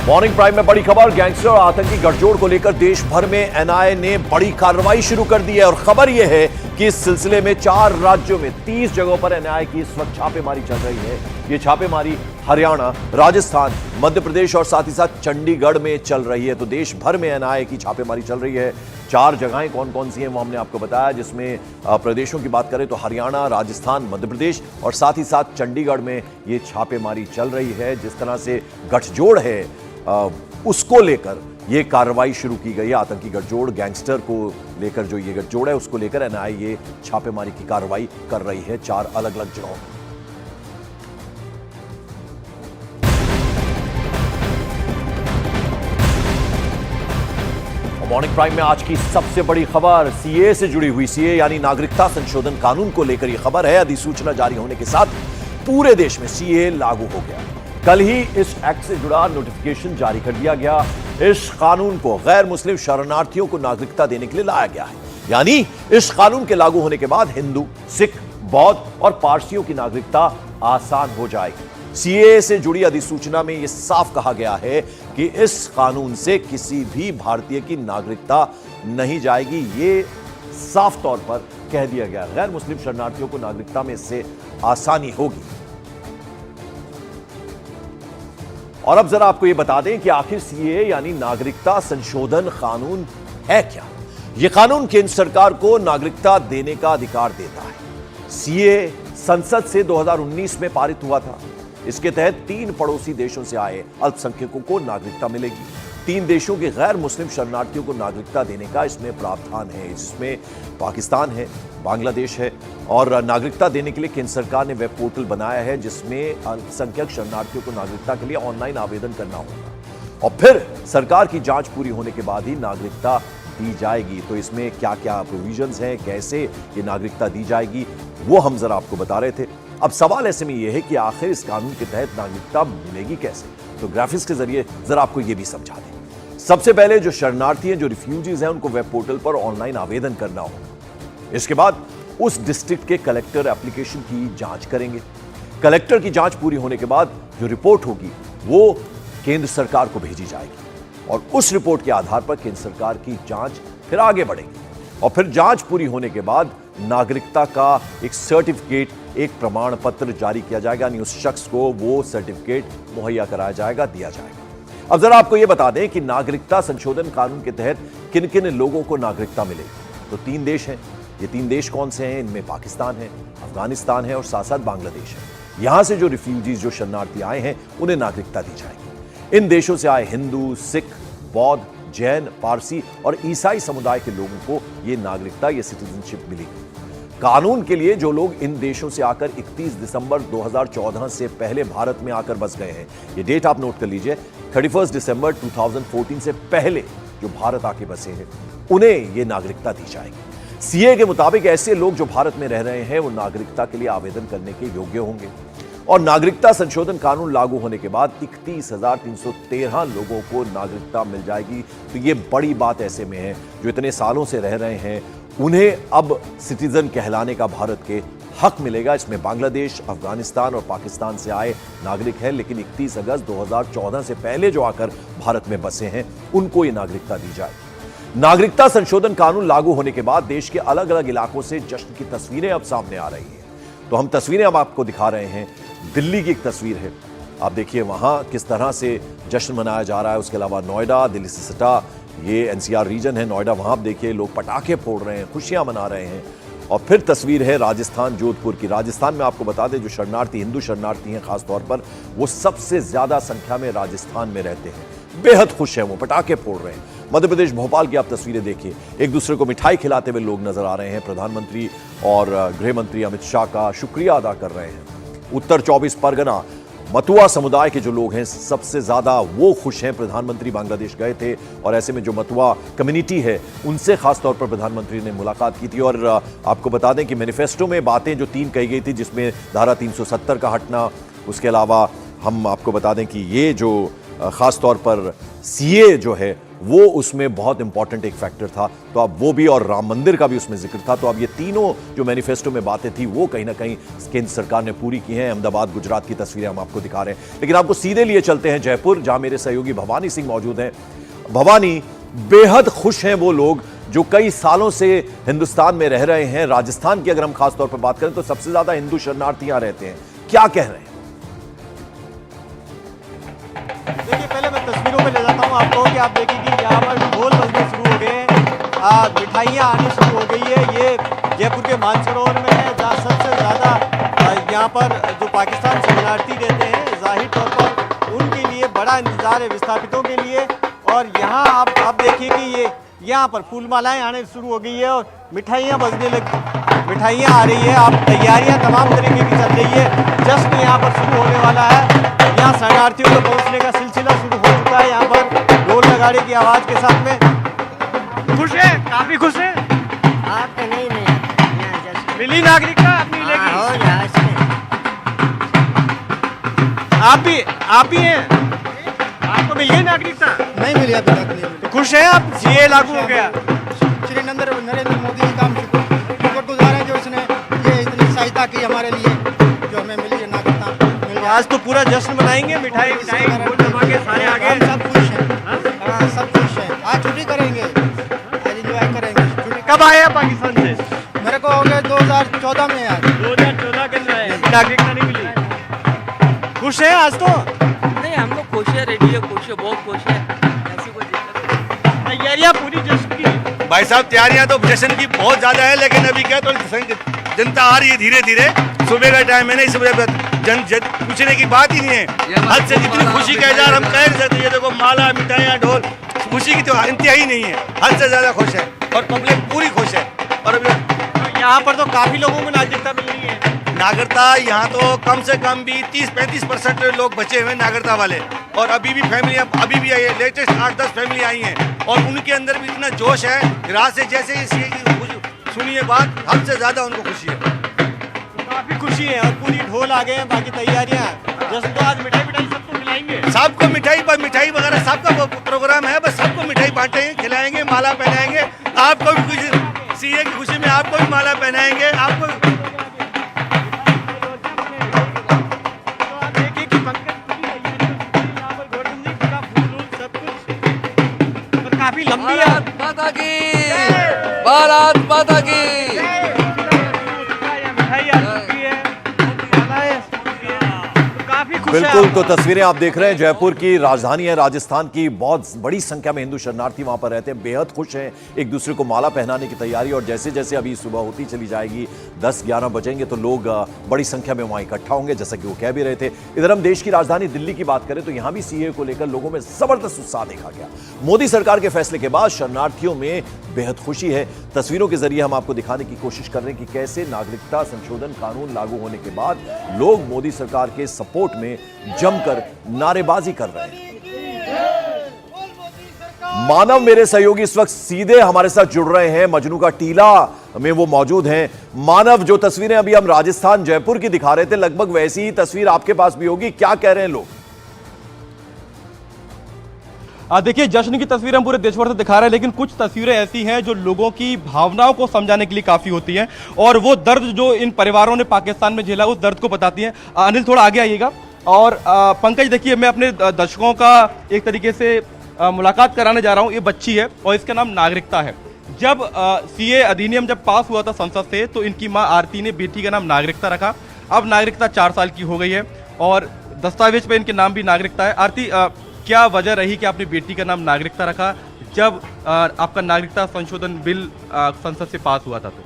Morning prime में बड़ी खबर, गैंगस्टर और आतंकी गठजोड़ को लेकर देश भर में एनआईए ने बड़ी कार्रवाई शुरू कर दी है। और खबर यह है कि इस सिलसिले में 4 राज्यों में 30 जगहों पर एनआईए की इस वक्त छापेमारी चल रही है। ये छापेमारी हरियाणा, राजस्थान, मध्य प्रदेश और साथ ही साथ चंडीगढ़ में चल रही है। तो देश भर में एनआईए की छापेमारी चल रही है। 4 जगहें कौन कौन सी हैं वो हमने आपको बताया, जिसमें प्रदेशों की बात करें तो हरियाणा, राजस्थान, मध्य प्रदेश और साथ ही साथ चंडीगढ़ में ये छापेमारी चल रही है। जिस तरह से गठजोड़ है उसको लेकर ये कार्रवाई शुरू की गई है। आतंकी गठजोड़, गैंगस्टर को लेकर जो ये गठजोड़ है उसको लेकर एनआईए ये छापेमारी की कार्रवाई कर रही है 4 अलग अलग जगहों पर। मॉर्निंग प्राइम में आज की सबसे बड़ी खबर सीए से जुड़ी हुई, सीए यानी नागरिकता संशोधन कानून को लेकर यह खबर है। अधिसूचना जारी होने के साथ पूरे देश में सीए लागू हो गया। कल ही इस एक्ट से जुड़ा नोटिफिकेशन जारी कर दिया गया। इस कानून को गैर मुस्लिम शरणार्थियों को नागरिकता देने के लिए लाया गया है। यानी इस कानून के लागू होने के बाद हिंदू, सिख, बौद्ध और पारसियों की नागरिकता आसान हो जाएगी। सीए से जुड़ी अधिसूचना में यह साफ कहा गया है कि इस कानून से किसी भी भारतीय की नागरिकता नहीं जाएगी। ये साफ तौर पर कह दिया गया। गैर मुस्लिम शरणार्थियों को नागरिकता में इससे आसानी होगी। और अब जरा आपको यह बता दें कि आखिर सीए यानी नागरिकता संशोधन कानून है क्या। यह कानून केंद्र सरकार को नागरिकता देने का अधिकार देता है। सीए संसद से 2019 में पारित हुआ था। इसके तहत 3 पड़ोसी देशों से आए अल्पसंख्यकों को नागरिकता मिलेगी। 3 देशों के गैर मुस्लिम शरणार्थियों को नागरिकता देने का इसमें प्रावधान है, जिसमें पाकिस्तान है, बांग्लादेश है। और नागरिकता देने के लिए केंद्र सरकार ने वेब पोर्टल बनाया है, जिसमें अल्पसंख्यक शरणार्थियों को नागरिकता के लिए ऑनलाइन आवेदन करना होगा और फिर सरकार की जांच पूरी होने के बाद ही नागरिकता दी जाएगी। तो इसमें क्या क्या प्रोविजंस हैं, कैसे ये नागरिकता दी जाएगी, वो हम जरा आपको बता रहे थे। अब सवाल ऐसे में यह है कि आखिर इस कानून के तहत नागरिकता मिलेगी कैसे। तो ग्राफिक्स के जरिए जरा आपको यह भी समझा दें। सबसे पहले जो शरणार्थी हैं, जो रिफ्यूजीज हैं, उनको वेब पोर्टल पर ऑनलाइन आवेदन करना होगा। इसके बाद उस डिस्ट्रिक्ट के कलेक्टर एप्लीकेशन की जांच करेंगे। कलेक्टर की जांच पूरी होने के बाद जो रिपोर्ट होगी वो केंद्र सरकार को भेजी जाएगी और उस रिपोर्ट के आधार पर केंद्र सरकार की जांच फिर आगे बढ़ेगी। और फिर जांच पूरी होने के बाद नागरिकता का एक सर्टिफिकेट, एक प्रमाण पत्र जारी किया जाएगा, यानी उस शख्स को वो सर्टिफिकेट मुहैया कराया जाएगा, दिया जाएगा। अब जरा आपको यह बता दें कि नागरिकता संशोधन कानून के तहत किन किन लोगों को नागरिकता मिलेगी। तो 3 देश हैं। ये 3 देश कौन से हैं? इनमें पाकिस्तान है, अफगानिस्तान है और साथ साथ बांग्लादेश है। यहां से जो रिफ्यूजीज, जो शरणार्थी आए हैं, उन्हें नागरिकता दी जाएगी। इन देशों से आए हिंदू, सिख, बौद्ध, जैन, पारसी और ईसाई समुदाय के लोगों को ये नागरिकता, ये सिटीजनशिप मिलेगी। कानून के लिए जो लोग इन देशों से आकर 31 दिसंबर 2014 से पहले भारत में आकर बस गए हैं, ये डेट आप नोट कर लीजिए, 31 दिसंबर 2014 से पहले जो भारत आके बसे हैं, उन्हें ये नागरिकता दी जाएगी। सीए के मुताबिक ऐसे लोग जो भारत में रह रहे हैं वो नागरिकता के लिए आवेदन करने के योग्य होंगे। और नागरिकता संशोधन कानून लागू होने के बाद 31,313 लोगों को नागरिकता मिल जाएगी। तो ये बड़ी बात ऐसे में है जो इतने सालों से रह रहे हैं, उन्हें अब सिटीजन कहलाने का भारत के हक मिलेगा। इसमें बांग्लादेश, अफगानिस्तान और पाकिस्तान से आए नागरिक हैं, लेकिन 31 अगस्त 2014 से पहले जो आकर भारत में बसे हैं उनको ये नागरिकता दी जाएगी। नागरिकता संशोधन कानून लागू होने के बाद देश के अलग अलग इलाकों से जश्न की तस्वीरें अब सामने आ रही हैं। तो हम तस्वीरें अब आपको दिखा रहे हैं। दिल्ली की एक तस्वीर है, आप देखिए वहां किस तरह से जश्न मनाया जा रहा है। उसके अलावा नोएडा, दिल्ली से सटा ये एनसीआर रीजन है नोएडा, वहां आप देखिए लोग पटाखे फोड़ रहे हैं, खुशियां मना रहे हैं। और फिर तस्वीर है राजस्थान, जोधपुर की। राजस्थान में आपको बता दें जो शरणार्थी, हिंदू शरणार्थी हैं खासतौर पर, वो सबसे ज्यादा संख्या में राजस्थान में रहते हैं। बेहद खुश हैं, वो पटाखे फोड़ रहे हैं। मध्य प्रदेश भोपाल की आप तस्वीरें देखिए, एक दूसरे को मिठाई खिलाते हुए लोग नजर आ रहे हैं। प्रधानमंत्री और गृह मंत्री अमित शाह का शुक्रिया अदा कर रहे हैं। उत्तर 24 परगना मतुआ समुदाय के जो लोग हैं सबसे ज्यादा वो खुश हैं। प्रधानमंत्री बांग्लादेश गए थे और ऐसे में जो मतुआ कम्युनिटी है उनसे खासतौर पर प्रधानमंत्री ने मुलाकात की थी। और आपको बता दें कि मैनिफेस्टो में बातें जो 3 कही गई थी, जिसमें धारा 370 का हटना, उसके अलावा हम आपको बता दें कि ये जो खासतौर पर सीए जो है वो उसमें बहुत इंपॉर्टेंट एक फैक्टर था। तो अब वो भी, और राम मंदिर का भी उसमें जिक्र था। तो अब ये तीनों जो मैनिफेस्टो में बातें थी वो कहीं ना कहीं केंद्र सरकार ने पूरी की हैं। अहमदाबाद, गुजरात की तस्वीरें हम आपको दिखा रहे हैं, लेकिन आपको सीधे लिए चलते हैं जयपुर, जहां मेरे सहयोगी भवानी सिंह मौजूद हैं। भवानी, बेहद खुश हैं वो लोग जो कई सालों से हिंदुस्तान में रह रहे हैं। राजस्थान की अगर हम खास तौर पर बात करें तो सबसे ज्यादा हिंदू शरणार्थी यहां रहते हैं। क्या कह रहे हैं? देखिए, पहले मैं तस्वीरों में ले जाता हूँ आपको कि आप देखिए कि यहाँ पर ढोल बजने शुरू हो गए हैं, मिठाइयाँ आनी शुरू हो गई है। ये जयपुर के मानसरोवर में है, जहाँ सबसे ज़्यादा यहाँ पर जो पाकिस्तान शरणार्थी रहते हैं, जाहिर तौर पर उनके लिए बड़ा इंतजार है, विस्थापितों के लिए। और यहाँ आप देखिए कि ये यहाँ पर फूल मालाएँ आने शुरू हो गई है और मिठाइयाँ बजने लगी, मिठाइयाँ आ रही है। आप तैयारियाँ तमाम तरीके की चल रही है, जश्न यहाँ पर शुरू होने वाला है। यहाँ शरणार्थियों को पहुँचने का सिलसिला शुरू हो चुका है। यहाँ पर ढोल नगाड़े की आवाज़ के साथ में खुश है, काफ़ी खुश है। आप तो नहीं नहीं मिली नागरिकता अपनी मिलेगी। आप भी हैं, आपको मिल गई नागरिकता? नहीं मिली अभी तक नहीं। तो खुश हैं आप? सीए लागू हो गया। श्री नरेंद्र मोदी जी का हम शुक्रगुजार हैं जो उसने ये इतनी सहायता की हमारे लिए, जो हमें मिली है नागरिकता मिल गई। आज तो पूरा जश्न मनाएंगे, मिठाई ढोल धमाके सारे आगे। हम सब खुश हैं, हाँ सब खुश हैं। आज छुट्टी करेंगे, आज इंजॉय करेंगे छुट्टी। कब आए हैं पाकिस्तान से? मेरे को हो गया 2014 में यार। 2014 के अंदर आए, नागरिकता नहीं मिली। खुश हैं आज तो? नहीं, हम लोग खुश है, रेडी है, खुश है, बहुत खुश है। ऐसी कोई दिक्कत नहीं। तैयारियां पूरी जश्न की? भाई साहब, तैयारियां तो जश्न की बहुत ज्यादा है, लेकिन अभी क्या, तो जनता आ रही है धीरे धीरे। सुबह का टाइम है, नहीं सुबह पूछने की बात ही नहीं है। हद से जितनी खुशी का इजहार हम कह नहीं सकते। ये देखो, माला, मिठाइयाँ, ढोल, खुशी की तो इंतहा ही नहीं है। हद से ज्यादा खुश है और पब्लिक पूरी खुश है। और अभी यहाँ पर तो काफी लोगों को नागरिकता मिल रही है। नागरिकता यहाँ तो कम से कम भी 30-35% लोग बचे हुए नागरिकता वाले। और अभी भी फैमिलियाँ अभी भी आई है, लेटेस्ट 8-10 फैमिली आई हैं और उनके अंदर भी इतना जोश है। रात से जैसे ही सुनिए बात, हद से ज्यादा उनको खुशी है। काफी खुशी है और पूरी ढोल आ गए हैं। बाकी तैयारियां जैसे तो आज मिठाई सबको खिलाएंगे, सबको मिठाई वगैरह सबका प्रोग्राम है। बस सबको मिठाई बांटेंगे, खिलाएंगे, माला पहनाएंगे। आपको भी खुशी, सीए की खुशी में आपको भी माला पहनाएंगे। आपको देखिए कि काफी लंबी है। भारत माता की, भारत माता की। बिल्कुल, तो तस्वीरें आप देख रहे हैं जयपुर की, राजधानी है राजस्थान की। बहुत बड़ी संख्या में हिंदू शरणार्थी वहां पर रहते हैं, बेहद खुश हैं, एक दूसरे को माला पहनाने की तैयारी। और जैसे जैसे अभी सुबह होती चली जाएगी, 10-11 बजेंगे तो लोग बड़ी संख्या में वहां इकट्ठा होंगे, जैसा कि वो कह भी रहे थे। इधर हम देश की राजधानी दिल्ली की बात करें तो यहां भी सीए को लेकर लोगों में जबरदस्त उत्साह देखा गया। मोदी सरकार के फैसले के बाद शरणार्थियों में बेहद खुशी है। तस्वीरों के जरिए हम आपको दिखाने की कोशिश कर रहे हैं कि कैसे नागरिकता संशोधन कानून लागू होने के बाद लोग मोदी सरकार के सपोर्ट में जमकर नारेबाजी कर रहे हैं। मानव मेरे सहयोगी इस वक्त सीधे हमारे साथ जुड़ रहे हैं, मजनू का टीला में वो मौजूद हैं। मानव, जो तस्वीरें अभी हम राजस्थान जयपुर की दिखा रहे थे, लगभग वैसी ही तस्वीर आपके पास भी होगी। क्या कह रहे हैं लोग? देखिए, जश्न की तस्वीरें हम पूरे देश भर से दिखा रहे हैं, लेकिन कुछ तस्वीरें ऐसी हैं जो लोगों की भावनाओं को समझाने के लिए काफ़ी होती हैं और वो दर्द जो इन परिवारों ने पाकिस्तान में झेला उस दर्द को बताती हैं। अनिल, थोड़ा आगे आइएगा। और पंकज, देखिए, मैं अपने दर्शकों का एक तरीके से मुलाकात कराने जा रहा हूँ। ये बच्ची है और इसका नाम नागरिकता है। जब सीए अधिनियम जब पास हुआ था संसद से, तो इनकी माँ आरती ने बेटी का नाम नागरिकता रखा। अब नागरिकता 4 साल की हो गई है और दस्तावेज पे इनके नाम भी नागरिकता है। आरती, क्या वजह रही कि आपने बेटी का नाम नागरिकता रखा जब आपका नागरिकता संशोधन बिल संसद से पास हुआ था? तो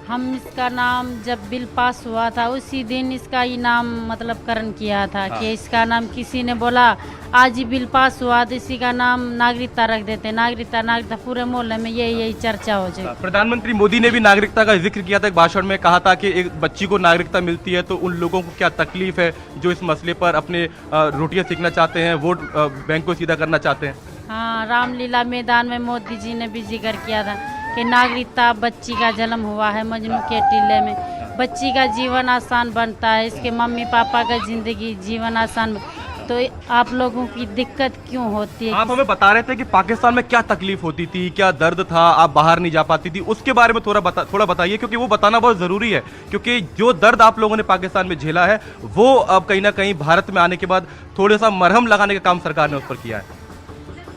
हम इसका नाम जब बिल पास हुआ था उसी दिन इसका ही नाम मतलब करण किया था। हाँ। कि इसका नाम किसी ने बोला आज ही बिल पास हुआ तो इसी का नाम नागरिकता रख देते। नागरिकता पूरे मोहल्ले में यही चर्चा हो जाए। प्रधानमंत्री मोदी ने भी नागरिकता का जिक्र किया था एक भाषण में, कहा था कि एक बच्ची को नागरिकता मिलती है तो उन लोगों को क्या तकलीफ है जो इस मसले पर अपने रोटियां सीखना चाहते हैं, वोट बैंक को सीधा करना चाहते हैं। हाँ, रामलीला मैदान में मोदी जी ने भी जिक्र किया था कि नागरिकता बच्ची का जन्म हुआ है मजनू के टीले में, बच्ची का जीवन आसान बनता है, इसके मम्मी पापा का जिंदगी जीवन आसान। तो आप लोगों की दिक्कत क्यों होती है? आप हमें बता रहे थे कि पाकिस्तान में क्या तकलीफ होती थी, क्या दर्द था, आप बाहर नहीं जा पाती थी, उसके बारे में थोड़ा बताइए, क्योंकि वो बताना बहुत ज़रूरी है। क्योंकि जो दर्द आप लोगों ने पाकिस्तान में झेला है वो अब कहीं ना कहीं भारत में आने के बाद थोड़ा सा मरहम लगाने का काम सरकार ने उस पर किया है।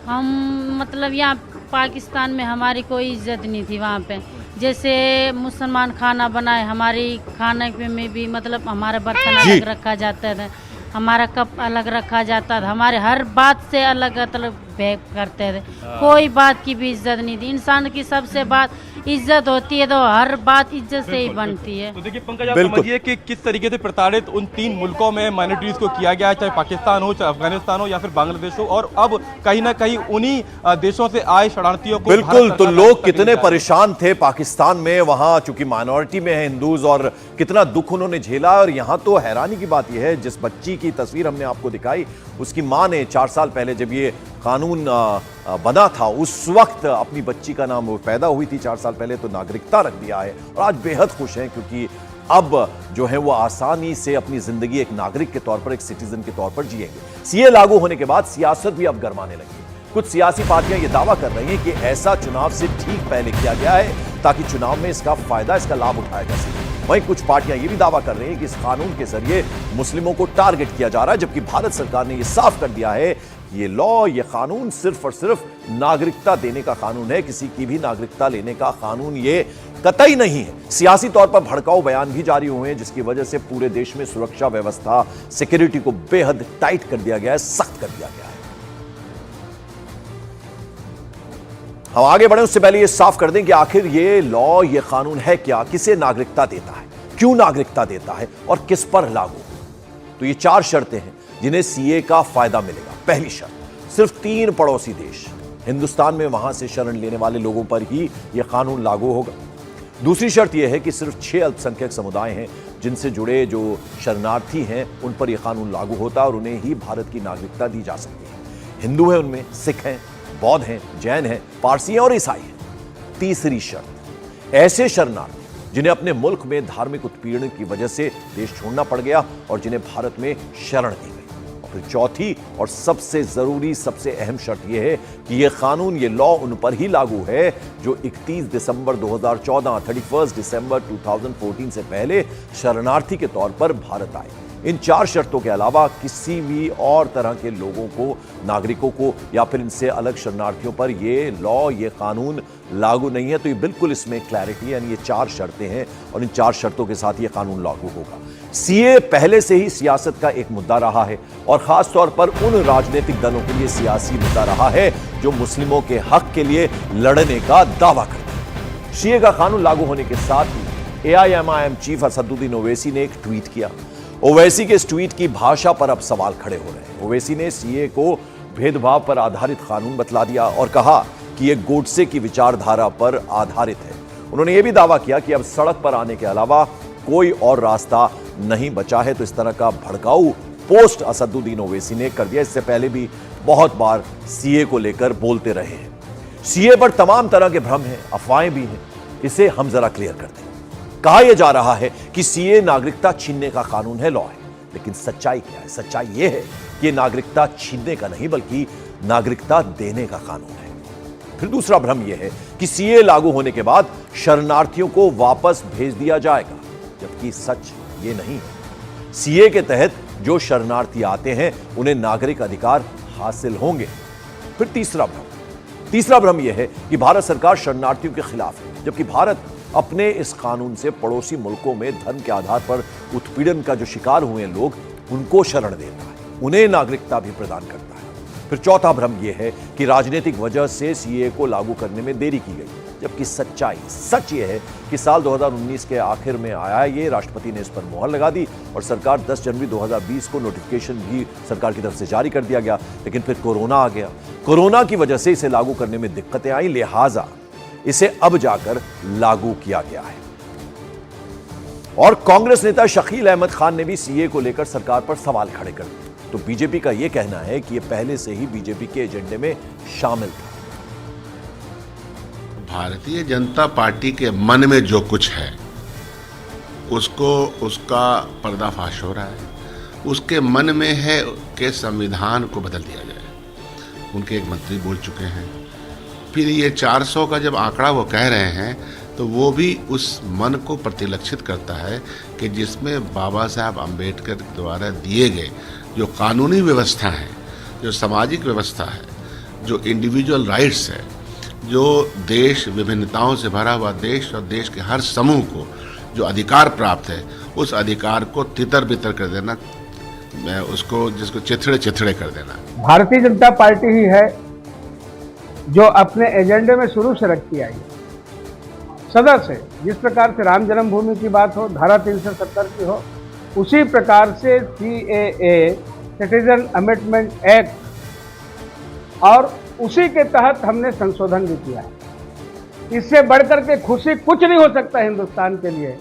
हम मतलब यहाँ पाकिस्तान में हमारी कोई इज्जत नहीं थी वहाँ पे। जैसे मुसलमान खाना बनाए, हमारी खाने पे में भी मतलब हमारा बर्तन अलग रखा जाता था, हमारा कप अलग रखा जाता था, हमारे हर बात से अलग अलग बिहेव करते थे। कोई बात की भी इज्जत नहीं थी। इंसान की सबसे बात इज्जत होती है तो हर बात इज्जत से ही बनती है। तो देखिए पंकज, आप समझिए कि किस तरीके से प्रताड़ित उन 3 मुल्कों में माइनॉरिटीज को किया गया है, चाहे पाकिस्तान हो, चाहे अफगानिस्तान हो या फिर बांग्लादेश हो, और अब कहीं ना कहीं उन्हीं देशों से आए शरणार्थियों को बिल्कुल। तो लोग कितने परेशान थे पाकिस्तान में, वहां चूंकि माइनॉरिटी में है हिंदूज, और कितना दुख उन्होंने झेला। और यहां तो हैरानी की बात यह है, जिस बच्ची की तस्वीर हमने आपको दिखाई, उसकी मां ने 4 साल पहले जब ये कानून बना था उस वक्त अपनी बच्ची का नाम, वो पैदा हुई थी 4 साल पहले, तो नागरिकता रख दिया है। और आज बेहद खुश हैं क्योंकि अब जो है वो आसानी से अपनी जिंदगी एक नागरिक के तौर पर, एक सिटीजन के तौर पर जिएंगे। सीए लागू होने के बाद सियासत भी अब गरमाने लगी। कुछ सियासी पार्टियां ये दावा कर रही हैं कि ऐसा चुनाव से ठीक पहले किया गया है ताकि चुनाव में इसका फायदा, इसका लाभ उठाया जा सके। वहीं कुछ पार्टियां ये भी दावा कर रही हैं कि इस कानून के जरिए मुस्लिमों को टारगेट किया जा रहा है, जबकि भारत सरकार ने यह साफ कर दिया है ये लॉ, ये कानून सिर्फ और सिर्फ नागरिकता देने का कानून है, किसी की भी नागरिकता लेने का कानून ये कतई नहीं है। सियासी तौर पर भड़काऊ बयान भी जारी हुए हैं, जिसकी वजह से पूरे देश में सुरक्षा व्यवस्था, सिक्योरिटी को बेहद टाइट कर दिया गया है, सख्त कर दिया गया है। हम आगे बढ़े उससे पहले ये साफ कर दें कि आखिर ये लॉ, ये कानून है क्या, किसे नागरिकता देता है, क्यों नागरिकता देता है और किस पर लागू। तो ये 4 शर्तें हैं जिन्हें सीए का फायदा मिलेगा। पहली शर्त, सिर्फ 3 पड़ोसी देश हिंदुस्तान में, वहां से शरण लेने वाले लोगों पर ही यह कानून लागू होगा। दूसरी शर्त यह है कि सिर्फ 6 अल्पसंख्यक समुदाय हैं जिनसे जुड़े जो शरणार्थी हैं उन पर यह कानून लागू होता है और उन्हें ही भारत की नागरिकता दी जा सकती है। हिंदू हैं उनमें, सिख हैं, बौद्ध हैं, जैन हैं, पारसी हैं और ईसाई हैं। तीसरी शर्त, ऐसे शरणार्थी जिन्हें अपने मुल्क में धार्मिक उत्पीड़न की वजह से देश छोड़ना पड़ गया और जिन्हें भारत में शरण दी गई। और फिर चौथी और सबसे जरूरी, सबसे अहम शर्त यह है कि यह कानून, ये लॉ उन पर ही लागू है जो 31 दिसंबर 2014, 31 दिसंबर 2014 से पहले शरणार्थी के तौर पर भारत आए। इन 4 शर्तों के अलावा किसी भी और तरह के लोगों को, नागरिकों को या फिर इनसे अलग शरणार्थियों पर ये लॉ, ये कानून लागू नहीं है। तो ये बिल्कुल इसमें क्लैरिटी, यानी ये 4 शर्तें हैं और इन 4 शर्तों के साथ ये कानून लागू होगा। सीए पहले से ही सियासत का एक मुद्दा रहा है और खास तौर पर उन राजनीतिक दलों के लिए सियासी मुद्दा रहा है जो मुस्लिमों के हक के लिए लड़ने का दावा करते हैं। सीए का कानून लागू होने के साथ ही एआईएमआईएम चीफ असदुद्दीन ओवैसी ने एक ट्वीट किया। ओवैसी के इस ट्वीट की भाषा पर अब सवाल खड़े हो रहे हैं। ओवैसी ने सीए को भेदभाव पर आधारित कानून बतला दिया और कहा कि यह गोडसे की विचारधारा पर आधारित है। उन्होंने यह भी दावा किया कि अब सड़क पर आने के अलावा कोई और रास्ता नहीं बचा है। तो इस तरह का भड़काऊ पोस्ट असदुद्दीन ओवैसी ने कर दिया। इससे पहले भी बहुत बार सीए को लेकर बोलते रहे हैं। सीए पर तमाम तरह के भ्रम हैं, अफवाहें भी हैं। इसे हम जरा क्लियर कर दें। कहा यह जा रहा है कि सीए नागरिकता छीनने का कानून है, लॉ है, लेकिन सच्चाई क्या है? सच्चाई यह है कि नागरिकता छीनने का नहीं बल्कि नागरिकता देने का कानून है। फिर दूसरा भ्रम यह है कि सीए लागू होने के बाद शरणार्थियों को वापस भेज दिया जाएगा, जबकि सच ये नहीं है। सीए के तहत जो शरणार्थी आते हैं उन्हें नागरिक अधिकार हासिल होंगे। फिर तीसरा भ्रम यह है कि भारत सरकार शरणार्थियों के खिलाफ है, जबकि भारत अपने इस कानून से पड़ोसी मुल्कों में धर्म के आधार पर उत्पीड़न का जो शिकार हुए लोग, उनको शरण देता है, उन्हें नागरिकता भी प्रदान करता है। फिर चौथा भ्रम यह है कि राजनीतिक वजह से सीए को लागू करने में देरी की गई, जबकि सच यह है कि साल 2019 के आखिर में आया ये, राष्ट्रपति ने इस पर मोहर लगा दी और सरकार 10 जनवरी 2020 को नोटिफिकेशन भी सरकार की तरफ से जारी कर दिया गया। लेकिन फिर कोरोना आ गया, कोरोना की वजह से इसे लागू करने में दिक्कतें आई, लिहाजा इसे अब जाकर लागू किया गया है। और कांग्रेस नेता शकील अहमद खान ने भी सीए को लेकर सरकार पर सवाल खड़े कर दिए। तो बीजेपी का यह कहना है कि यह पहले से ही बीजेपी के एजेंडे में शामिल था। भारतीय जनता पार्टी के मन में जो कुछ है उसका पर्दाफाश हो रहा है। उसके मन में है कि संविधान को बदल दिया जाए। उनके एक मंत्री बोल चुके हैं। फिर ये 400 का जब आंकड़ा वो कह रहे हैं तो वो भी उस मन को प्रतिलक्षित करता है कि जिसमें बाबा साहब अम्बेडकर द्वारा दिए गए जो कानूनी व्यवस्था है, जो सामाजिक व्यवस्था है, जो इंडिविजुअल राइट्स है, जो देश विभिन्नताओं से भरा हुआ देश और देश के हर समूह को जो अधिकार प्राप्त है, उस अधिकार को तितर बितर कर देना, उसको जिसको चिथड़े चिथड़े कर देना। भारतीय जनता पार्टी ही है जो अपने एजेंडे में शुरू से रखती आई है, सदा से। जिस प्रकार से राम जन्मभूमि की बात हो, धारा 370 की हो, उसी प्रकार से CAA सिटीजन अमेंडमेंट एक्ट, और उसी के तहत हमने संशोधन भी किया है। इससे बढ़कर के खुशी कुछ नहीं हो सकता हिंदुस्तान के लिए।